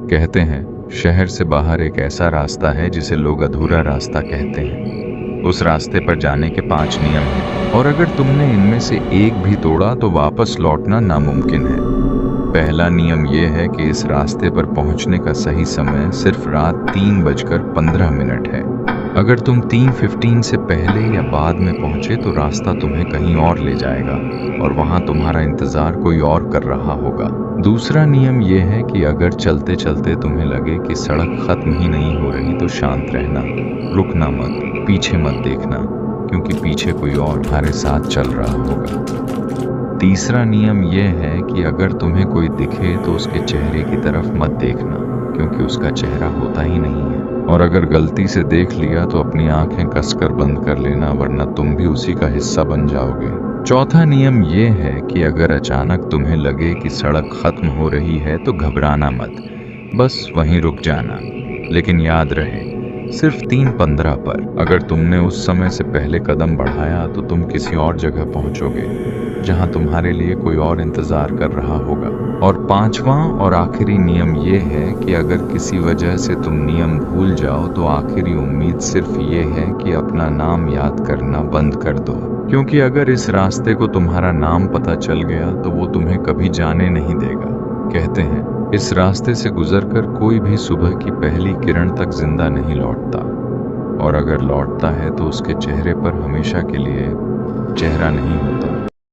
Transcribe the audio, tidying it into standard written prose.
कहते हैं शहर से बाहर एक ऐसा रास्ता है जिसे लोग अधूरा रास्ता कहते हैं। उस रास्ते पर जाने के 5 नियम हैं और अगर तुमने इनमें से एक भी तोड़ा तो वापस लौटना नामुमकिन है। पहला नियम यह है कि इस रास्ते पर पहुंचने का सही समय सिर्फ रात 3:15 है। अगर तुम 3:15 से पहले या बाद में पहुंचे तो रास्ता तुम्हें कहीं और ले जाएगा और वहां तुम्हारा इंतजार कोई और कर रहा होगा। दूसरा नियम यह है कि अगर चलते चलते तुम्हें लगे कि सड़क खत्म ही नहीं हो रही तो शांत रहना, रुकना मत, पीछे मत देखना, क्योंकि पीछे कोई और तुम्हारे साथ चल रहा होगा। तीसरा नियम यह है कि अगर तुम्हें कोई दिखे तो उसके चेहरे की तरफ मत देखना, क्योंकि उसका चेहरा होता ही नहीं है, और अगर गलती से देख लिया तो अपनी आंखें कसकर बंद कर लेना, वरना तुम भी उसी का हिस्सा बन जाओगे। चौथा नियम यह है कि अगर अचानक तुम्हें लगे कि सड़क खत्म हो रही है तो घबराना मत, बस वहीं रुक जाना। लेकिन याद रहे, सिर्फ 3:15 पर। अगर तुमने उस समय से पहले कदम बढ़ाया तो तुम किसी और जगह पहुंचोगे जहां तुम्हारे लिए कोई और इंतजार कर रहा होगा। और पांचवा और आखिरी नियम ये है कि अगर किसी वजह से तुम नियम भूल जाओ तो आखिरी उम्मीद सिर्फ ये है कि अपना नाम याद करना बंद कर दो, क्योंकि अगर इस रास्ते को तुम्हारा नाम पता चल गया तो वो तुम्हें कभी जाने नहीं देगा। कहते हैं इस रास्ते से गुजरकर कोई भी सुबह की पहली किरण तक जिंदा नहीं लौटता, और अगर लौटता है तो उसके चेहरे पर हमेशा के लिए चेहरा नहीं होता।